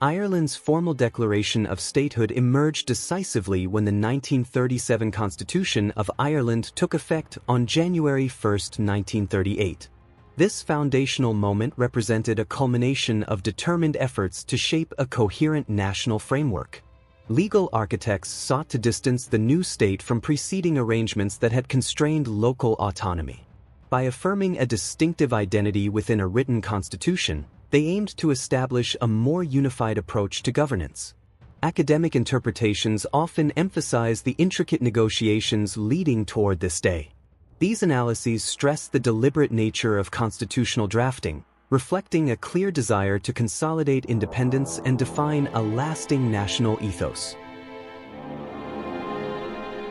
Ireland's formal declaration of statehood emerged decisively when the 1937 Constitution of Ireland took effect on January 1, 1938. This foundational moment represented a culmination of determined efforts to shape a coherent national framework. Legal architects sought to distance the new state from preceding arrangements that had constrained local autonomy. By affirming a distinctive identity within a written constitution, they aimed to establish a more unified approach to governance. Academic interpretations often emphasize the intricate negotiations leading toward this day. These analyses stress the deliberate nature of constitutional drafting, reflecting a clear desire to consolidate independence and define a lasting national ethos.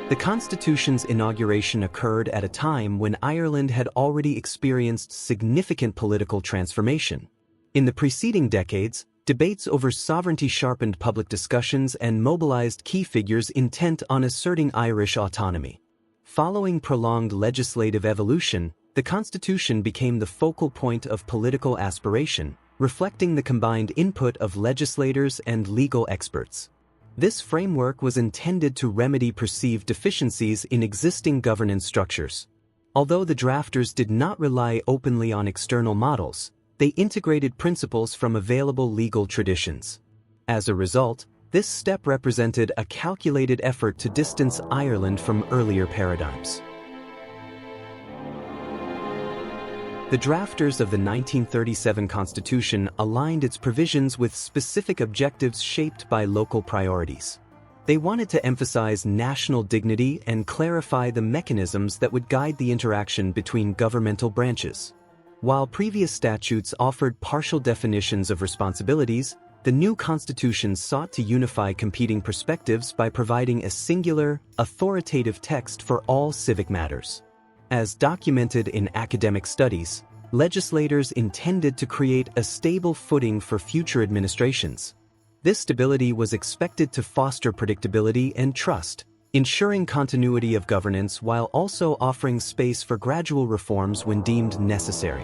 The Constitution's inauguration occurred at a time when Ireland had already experienced significant political transformation. In the preceding decades, debates over sovereignty sharpened public discussions and mobilized key figures intent on asserting Irish autonomy. Following prolonged legislative evolution, the Constitution became the focal point of political aspiration, reflecting the combined input of legislators and legal experts. This framework was intended to remedy perceived deficiencies in existing governance structures. Although the drafters did not rely openly on external models, they integrated principles from available legal traditions. As a result, this step represented a calculated effort to distance Ireland from earlier paradigms. The drafters of the 1937 Constitution aligned its provisions with specific objectives shaped by local priorities. They wanted to emphasize national dignity and clarify the mechanisms that would guide the interaction between governmental branches. While previous statutes offered partial definitions of responsibilities, the new constitution sought to unify competing perspectives by providing a singular, authoritative text for all civic matters. As documented in academic studies, legislators intended to create a stable footing for future administrations. This stability was expected to foster predictability and trust, ensuring continuity of governance while also offering space for gradual reforms when deemed necessary.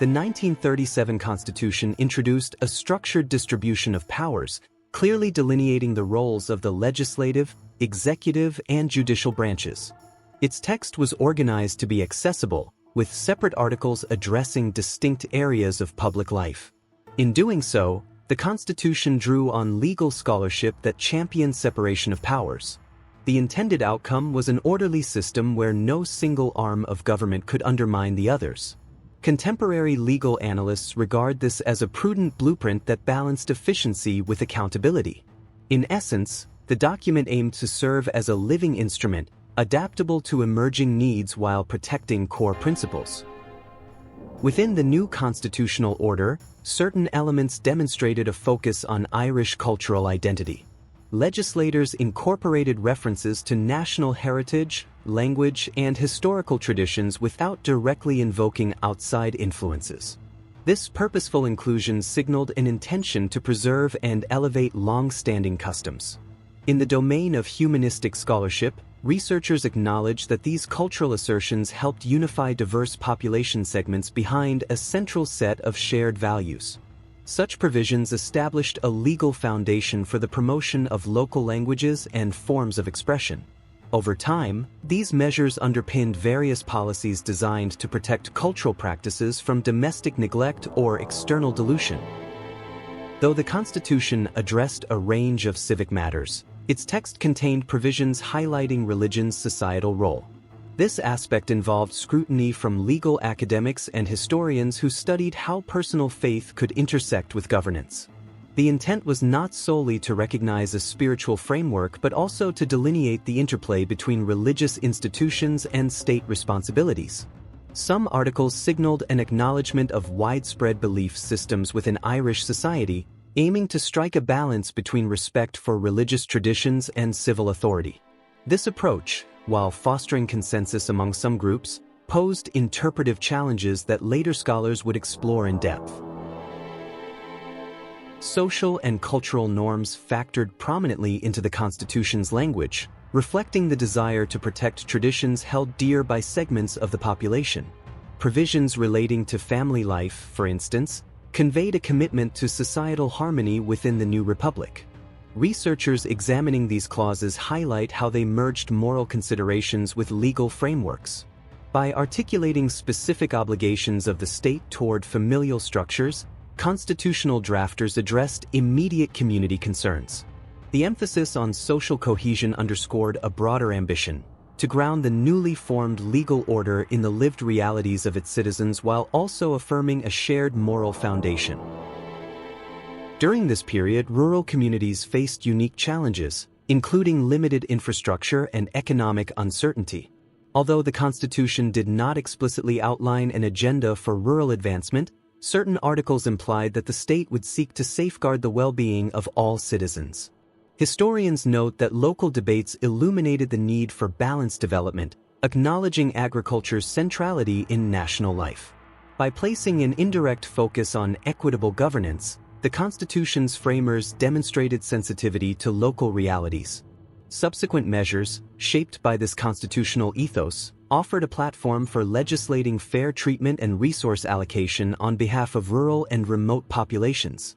The 1937 Constitution introduced a structured distribution of powers, clearly delineating the roles of the legislative, executive, and judicial branches. Its text was organized to be accessible, with separate articles addressing distinct areas of public life. In doing so, the Constitution drew on legal scholarship that championed separation of powers. The intended outcome was an orderly system where no single arm of government could undermine the others. Contemporary legal analysts regard this as a prudent blueprint that balanced efficiency with accountability. In essence, the document aimed to serve as a living instrument, adaptable to emerging needs while protecting core principles. Within the new constitutional order, certain elements demonstrated a focus on Irish cultural identity. Legislators incorporated references to national heritage, language, and historical traditions without directly invoking outside influences. This purposeful inclusion signaled an intention to preserve and elevate long-standing customs. In the domain of humanistic scholarship, researchers acknowledge that these cultural assertions helped unify diverse population segments behind a central set of shared values. Such provisions established a legal foundation for the promotion of local languages and forms of expression. Over time, these measures underpinned various policies designed to protect cultural practices from domestic neglect or external dilution. Though the Constitution addressed a range of civic matters, its text contained provisions highlighting religion's societal role. This aspect involved scrutiny from legal academics and historians who studied how personal faith could intersect with governance. The intent was not solely to recognize a spiritual framework but also to delineate the interplay between religious institutions and state responsibilities. Some articles signaled an acknowledgement of widespread belief systems within Irish society, aiming to strike a balance between respect for religious traditions and civil authority. This approach, while fostering consensus among some groups, posed interpretive challenges that later scholars would explore in depth. Social and cultural norms factored prominently into the Constitution's language, reflecting the desire to protect traditions held dear by segments of the population. Provisions relating to family life, for instance, conveyed a commitment to societal harmony within the new republic. Researchers examining these clauses highlight how they merged moral considerations with legal frameworks. By articulating specific obligations of the state toward familial structures, constitutional drafters addressed immediate community concerns. The emphasis on social cohesion underscored a broader ambition to ground the newly formed legal order in the lived realities of its citizens while also affirming a shared moral foundation. During this period, rural communities faced unique challenges, including limited infrastructure and economic uncertainty. Although the Constitution did not explicitly outline an agenda for rural advancement, certain articles implied that the state would seek to safeguard the well-being of all citizens. Historians note that local debates illuminated the need for balanced development, acknowledging agriculture's centrality in national life. By placing an indirect focus on equitable governance, the Constitution's framers demonstrated sensitivity to local realities. Subsequent measures, shaped by this constitutional ethos, offered a platform for legislating fair treatment and resource allocation on behalf of rural and remote populations.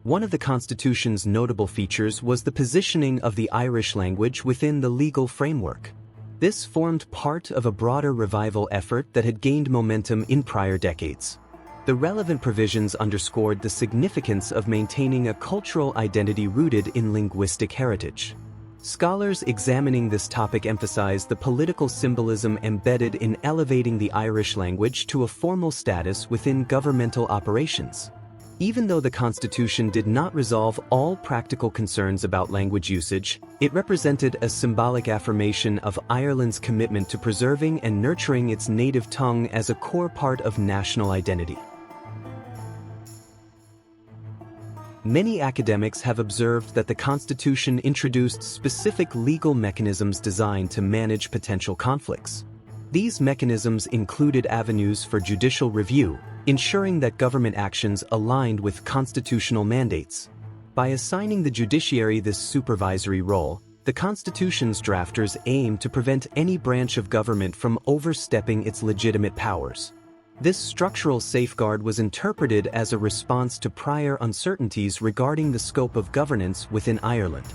One of the Constitution's notable features was the positioning of the Irish language within the legal framework. This formed part of a broader revival effort that had gained momentum in prior decades. The relevant provisions underscored the significance of maintaining a cultural identity rooted in linguistic heritage. Scholars examining this topic emphasize the political symbolism embedded in elevating the Irish language to a formal status within governmental operations. Even though the Constitution did not resolve all practical concerns about language usage, it represented a symbolic affirmation of Ireland's commitment to preserving and nurturing its native tongue as a core part of national identity. Many academics have observed that the Constitution introduced specific legal mechanisms designed to manage potential conflicts. These mechanisms included avenues for judicial review, ensuring that government actions aligned with constitutional mandates. By assigning the judiciary this supervisory role, the Constitution's drafters aimed to prevent any branch of government from overstepping its legitimate powers. This structural safeguard was interpreted as a response to prior uncertainties regarding the scope of governance within Ireland.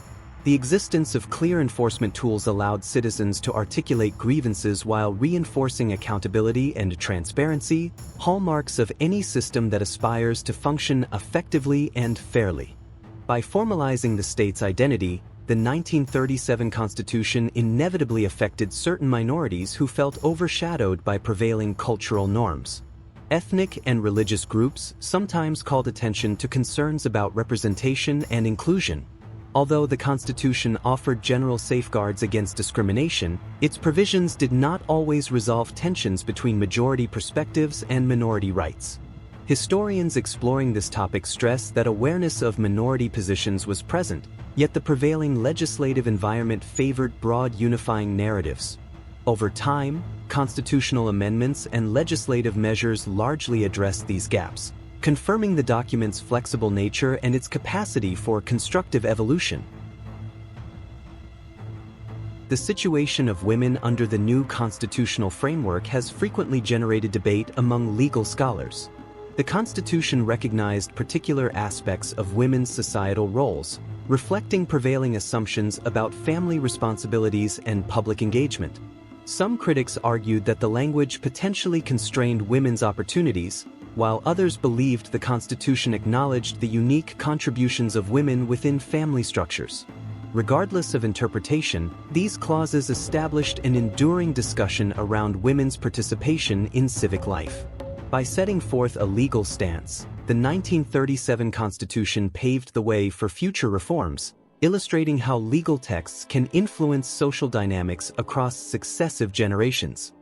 The existence of clear enforcement tools allowed citizens to articulate grievances while reinforcing accountability and transparency, hallmarks of any system that aspires to function effectively and fairly. By formalizing the state's identity, the 1937 Constitution inevitably affected certain minorities who felt overshadowed by prevailing cultural norms. Ethnic and religious groups sometimes called attention to concerns about representation and inclusion. Although the Constitution offered general safeguards against discrimination, its provisions did not always resolve tensions between majority perspectives and minority rights. Historians exploring this topic stress that awareness of minority positions was present, yet the prevailing legislative environment favored broad unifying narratives. Over time, constitutional amendments and legislative measures largely addressed these gaps, confirming the document's flexible nature and its capacity for constructive evolution. The situation of women under the new constitutional framework has frequently generated debate among legal scholars. The Constitution recognized particular aspects of women's societal roles, reflecting prevailing assumptions about family responsibilities and public engagement. Some critics argued that the language potentially constrained women's opportunities, while others believed the Constitution acknowledged the unique contributions of women within family structures. Regardless of interpretation, these clauses established an enduring discussion around women's participation in civic life. By setting forth a legal stance, the 1937 Constitution paved the way for future reforms, illustrating how legal texts can influence social dynamics across successive generations.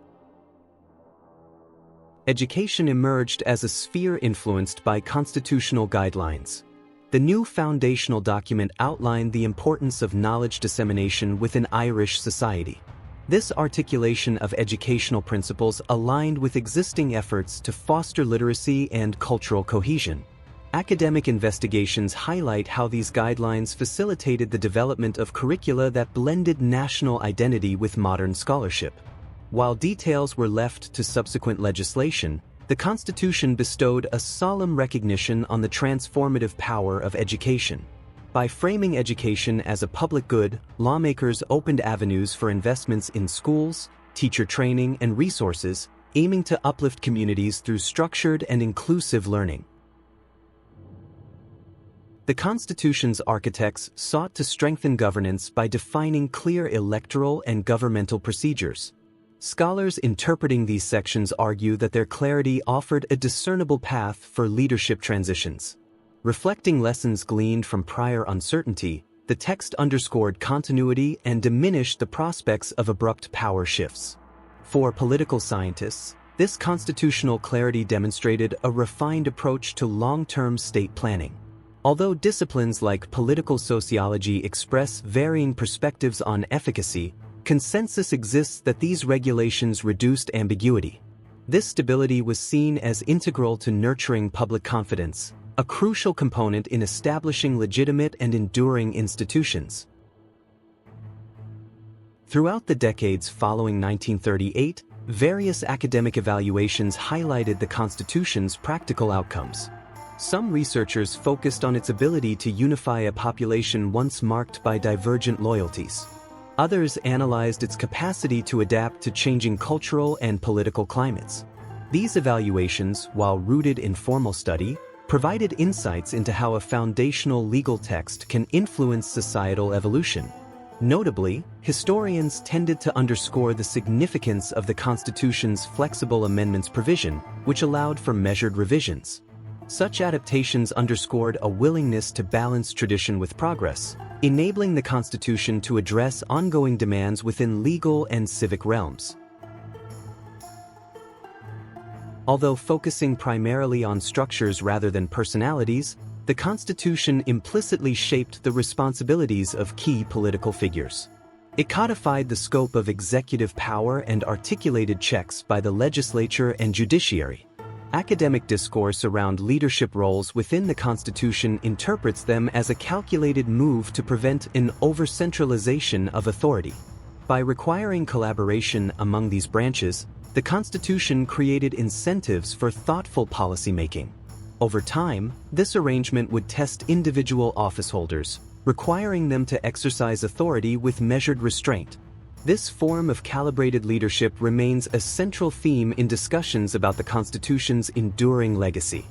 Education emerged as a sphere influenced by constitutional guidelines. The new foundational document outlined the importance of knowledge dissemination within Irish society. This articulation of educational principles aligned with existing efforts to foster literacy and cultural cohesion. Academic investigations highlight how these guidelines facilitated the development of curricula that blended national identity with modern scholarship. While details were left to subsequent legislation, The Constitution bestowed a solemn recognition on the transformative power of education. By framing education as a public good, lawmakers opened avenues for investments in schools, teacher training, and resources, aiming to uplift communities through structured and inclusive learning. The Constitution's architects sought to strengthen governance by defining clear electoral and governmental procedures. Scholars interpreting these sections argue that their clarity offered a discernible path for leadership transitions. Reflecting lessons gleaned from prior uncertainty, the text underscored continuity and diminished the prospects of abrupt power shifts. For political scientists, this constitutional clarity demonstrated a refined approach to long-term state planning. Although disciplines like political sociology express varying perspectives on efficacy, consensus exists that these regulations reduced ambiguity. This stability was seen as integral to nurturing public confidence, a crucial component in establishing legitimate and enduring institutions. Throughout the decades following 1938, various academic evaluations highlighted the Constitution's practical outcomes. Some researchers focused on its ability to unify a population once marked by divergent loyalties. Others analyzed its capacity to adapt to changing cultural and political climates. These evaluations, while rooted in formal study, provided insights into how a foundational legal text can influence societal evolution. Notably, historians tended to underscore the significance of the Constitution's flexible amendments provision, which allowed for measured revisions. Such adaptations underscored a willingness to balance tradition with progress, enabling the Constitution to address ongoing demands within legal and civic realms. Although focusing primarily on structures rather than personalities, the Constitution implicitly shaped the responsibilities of key political figures. It codified the scope of executive power and articulated checks by the legislature and judiciary. Academic discourse around leadership roles within the Constitution interprets them as a calculated move to prevent an over-centralization of authority. By requiring collaboration among these branches, the Constitution created incentives for thoughtful policymaking. Over time, this arrangement would test individual officeholders, requiring them to exercise authority with measured restraint. This form of calibrated leadership remains a central theme in discussions about the Constitution's enduring legacy.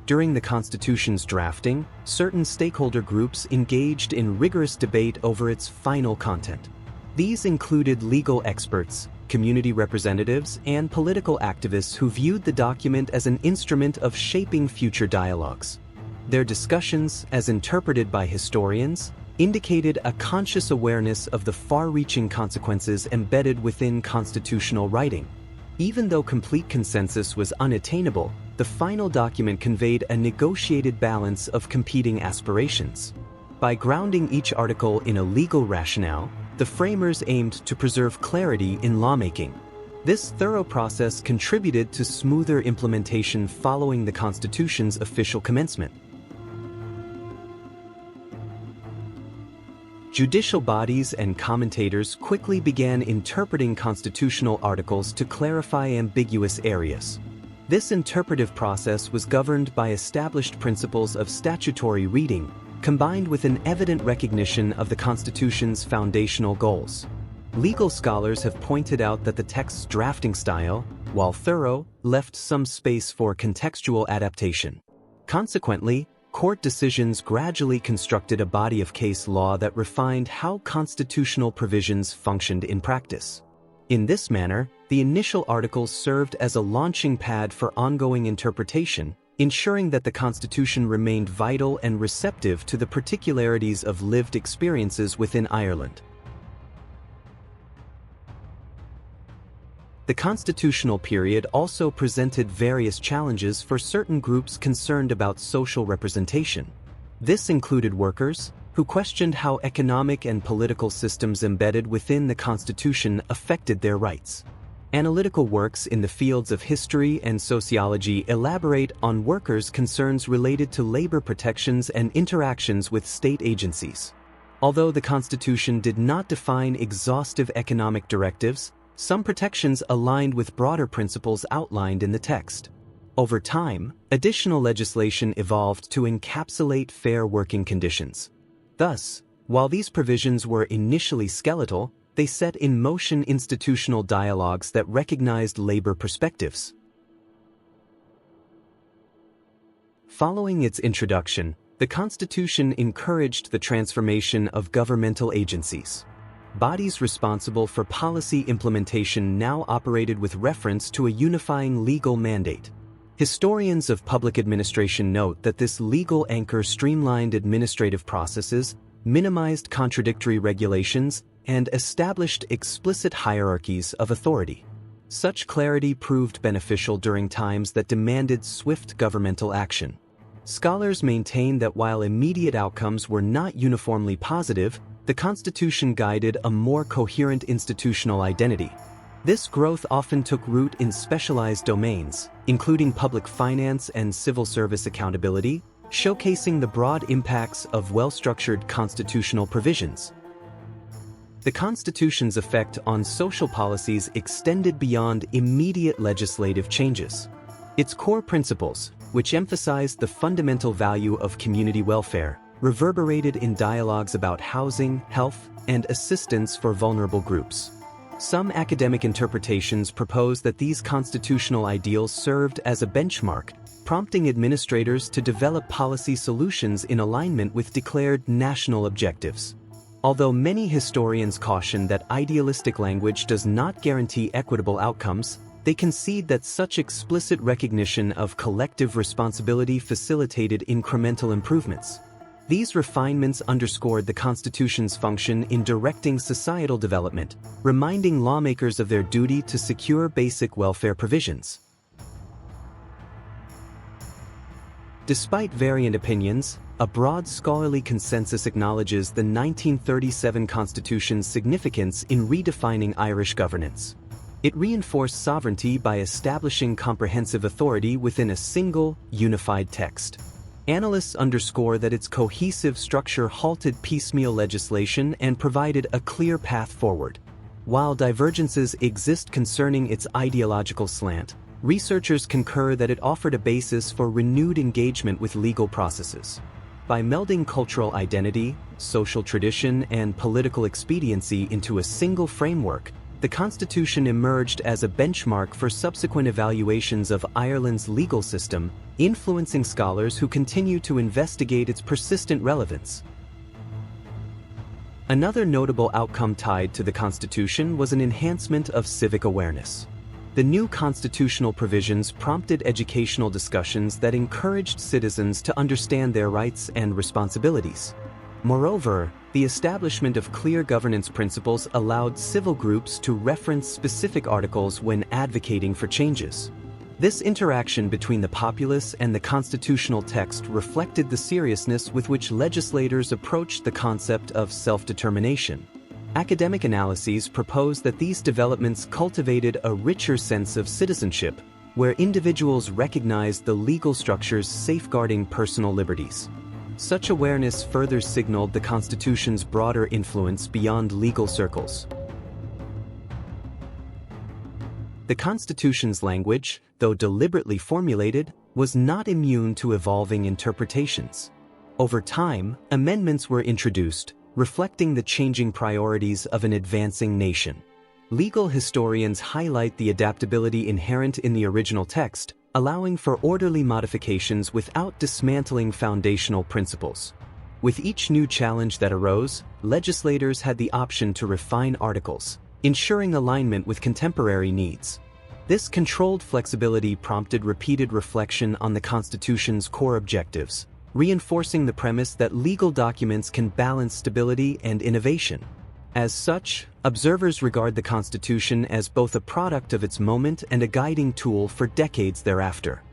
During the Constitution's drafting, certain stakeholder groups engaged in rigorous debate over its final content. These included legal experts, community representatives, and political activists who viewed the document as an instrument of shaping future dialogues. Their discussions, as interpreted by historians, indicated a conscious awareness of the far-reaching consequences embedded within constitutional writing. Even though complete consensus was unattainable, the final document conveyed a negotiated balance of competing aspirations. By grounding each article in a legal rationale, the framers aimed to preserve clarity in lawmaking. This thorough process contributed to smoother implementation following the Constitution's official commencement. Judicial bodies and commentators quickly began interpreting constitutional articles to clarify ambiguous areas. This interpretive process was governed by established principles of statutory reading, combined with an evident recognition of the Constitution's foundational goals. Legal scholars have pointed out that the text's drafting style, while thorough, left some space for contextual adaptation. Consequently, court decisions gradually constructed a body of case law that refined how constitutional provisions functioned in practice. In this manner, the initial articles served as a launching pad for ongoing interpretation, ensuring that the Constitution remained vital and receptive to the particularities of lived experiences within Ireland. The constitutional period also presented various challenges for certain groups concerned about social representation. This included workers, who questioned how economic and political systems embedded within the Constitution affected their rights. Analytical works in the fields of history and sociology elaborate on workers' concerns related to labor protections and interactions with state agencies. Although the Constitution did not define exhaustive economic directives, Some protections aligned with broader principles outlined in the text. Over time, additional legislation evolved to encapsulate fair working conditions. Thus, while these provisions were initially skeletal, they set in motion institutional dialogues that recognized labor perspectives. Following its introduction, the Constitution encouraged the transformation of governmental agencies. Bodies responsible for policy implementation now operated with reference to a unifying legal mandate. Historians of public administration note that this legal anchor streamlined administrative processes, minimized contradictory regulations, and established explicit hierarchies of authority. Such clarity proved beneficial during times that demanded swift governmental action. Scholars maintain that while immediate outcomes were not uniformly positive, the Constitution guided a more coherent institutional identity. This growth often took root in specialized domains, including public finance and civil service accountability, showcasing the broad impacts of well-structured constitutional provisions. The Constitution's effect on social policies extended beyond immediate legislative changes. Its core principles, which emphasized the fundamental value of community welfare, reverberated in dialogues about housing, health, and assistance for vulnerable groups. Some academic interpretations propose that these constitutional ideals served as a benchmark, prompting administrators to develop policy solutions in alignment with declared national objectives. Although many historians caution that idealistic language does not guarantee equitable outcomes, they concede that such explicit recognition of collective responsibility facilitated incremental improvements. These refinements underscored the Constitution's function in directing societal development, reminding lawmakers of their duty to secure basic welfare provisions. Despite variant opinions, a broad scholarly consensus acknowledges the 1937 Constitution's significance in redefining Irish governance. It reinforced sovereignty by establishing comprehensive authority within a single, unified text. Analysts underscore that its cohesive structure halted piecemeal legislation and provided a clear path forward. While divergences exist concerning its ideological slant, researchers concur that it offered a basis for renewed engagement with legal processes. By melding cultural identity, social tradition, and political expediency into a single framework, the Constitution emerged as a benchmark for subsequent evaluations of Ireland's legal system, influencing scholars who continue to investigate its persistent relevance. Another notable outcome tied to the Constitution was an enhancement of civic awareness. The new constitutional provisions prompted educational discussions that encouraged citizens to understand their rights and responsibilities. Moreover, the establishment of clear governance principles allowed civil groups to reference specific articles when advocating for changes. This interaction between the populace and the constitutional text reflected the seriousness with which legislators approached the concept of self-determination. Academic analyses propose that these developments cultivated a richer sense of citizenship, where individuals recognized the legal structures safeguarding personal liberties. Such awareness further signaled the Constitution's broader influence beyond legal circles. The Constitution's language, though deliberately formulated, was not immune to evolving interpretations. Over time, amendments were introduced, reflecting the changing priorities of an advancing nation. Legal historians highlight the adaptability inherent in the original text, allowing for orderly modifications without dismantling foundational principles. With each new challenge that arose, legislators had the option to refine articles, ensuring alignment with contemporary needs. This controlled flexibility prompted repeated reflection on the Constitution's core objectives, reinforcing the premise that legal documents can balance stability and innovation. As such, observers regard the Constitution as both a product of its moment and a guiding tool for decades thereafter.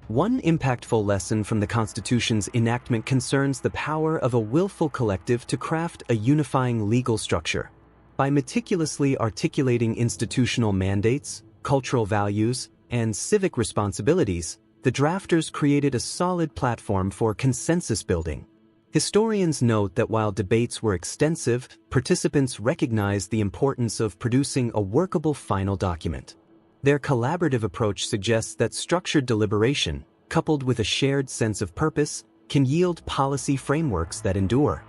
One impactful lesson from the Constitution's enactment concerns the power of a willful collective to craft a unifying legal structure. By meticulously articulating institutional mandates, cultural values, and civic responsibilities, the drafters created a solid platform for consensus building. Historians note that while debates were extensive, participants recognized the importance of producing a workable final document. Their collaborative approach suggests that structured deliberation, coupled with a shared sense of purpose, can yield policy frameworks that endure.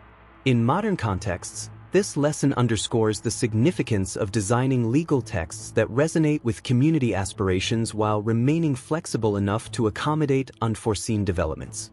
In modern contexts, this lesson underscores the significance of designing legal texts that resonate with community aspirations while remaining flexible enough to accommodate unforeseen developments.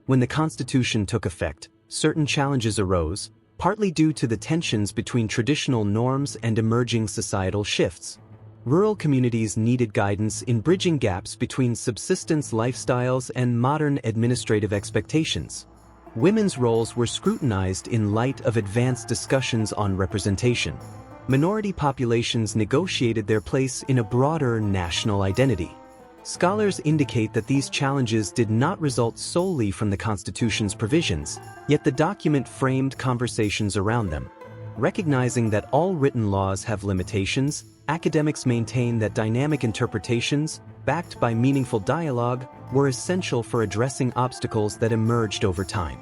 When the Constitution took effect, certain challenges arose, partly due to the tensions between traditional norms and emerging societal shifts. Rural communities needed guidance in bridging gaps between subsistence lifestyles and modern administrative expectations. Women's roles were scrutinized in light of advanced discussions on representation. Minority populations negotiated their place in a broader national identity. Scholars indicate that these challenges did not result solely from the Constitution's provisions, yet the document framed conversations around them. Recognizing that all written laws have limitations, academics maintain that dynamic interpretations, backed by meaningful dialogue, were essential for addressing obstacles that emerged over time.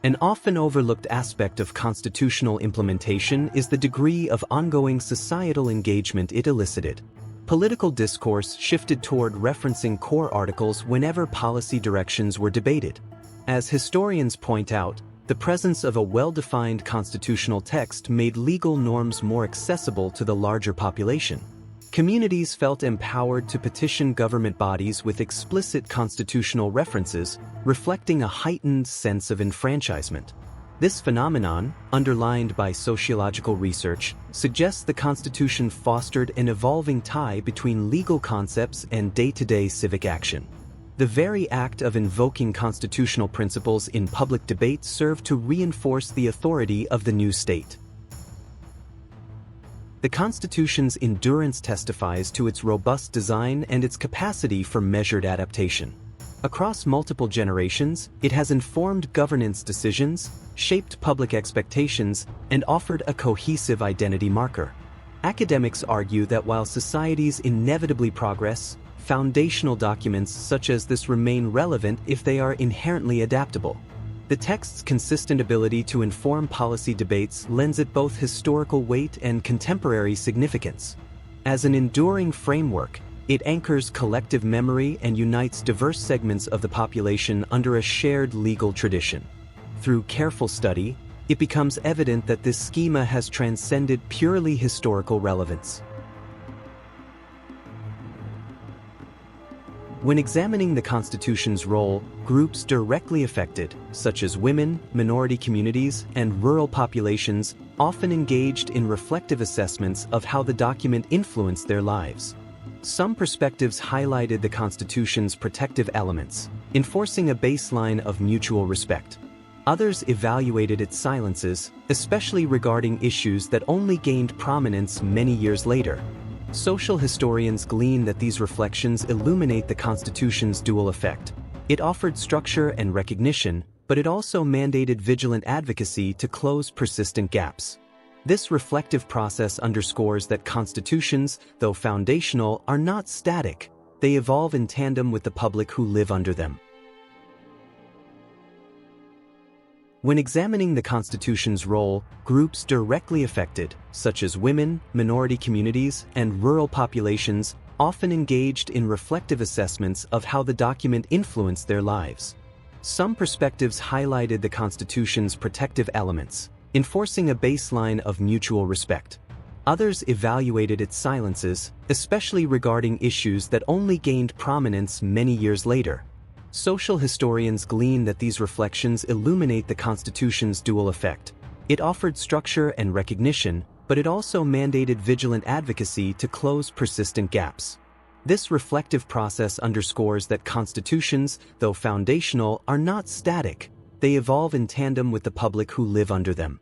An often overlooked aspect of constitutional implementation is the degree of ongoing societal engagement it elicited. Political discourse shifted toward referencing core articles whenever policy directions were debated. As historians point out, the presence of a well-defined constitutional text made legal norms more accessible to the larger population. Communities felt empowered to petition government bodies with explicit constitutional references, reflecting a heightened sense of enfranchisement. This phenomenon, underlined by sociological research, suggests the Constitution fostered an evolving tie between legal concepts and day-to-day civic action. The very act of invoking constitutional principles in public debate served to reinforce the authority of the new state. The Constitution's endurance testifies to its robust design and its capacity for measured adaptation. Across multiple generations, it has informed governance decisions, shaped public expectations, and offered a cohesive identity marker. Academics argue that while societies inevitably progress, foundational documents such as this remain relevant if they are inherently adaptable. The text's consistent ability to inform policy debates lends it both historical weight and contemporary significance. As an enduring framework, it anchors collective memory and unites diverse segments of the population under a shared legal tradition. Through careful study, it becomes evident that this schema has transcended purely historical relevance. When examining the Constitution's role, groups directly affected, such as women, minority communities, and rural populations, often engaged in reflective assessments of how the document influenced their lives. Some perspectives highlighted the Constitution's protective elements, enforcing a baseline of mutual respect. Others evaluated its silences, especially regarding issues that only gained prominence many years later. Social historians glean that these reflections illuminate the Constitution's dual effect. It offered structure and recognition, but it also mandated vigilant advocacy to close persistent gaps. This reflective process underscores that constitutions, though foundational, are not static. They evolve in tandem with the public who live under them. When examining the Constitution's role, groups directly affected, such as women, minority communities, and rural populations, often engaged in reflective assessments of how the document influenced their lives. Some perspectives highlighted the Constitution's protective elements, enforcing a baseline of mutual respect. Others evaluated its silences, especially regarding issues that only gained prominence many years later. Social historians glean that these reflections illuminate the Constitution's dual effect. It offered structure and recognition, but it also mandated vigilant advocacy to close persistent gaps. This reflective process underscores that constitutions, though foundational, are not static. They evolve in tandem with the public who live under them.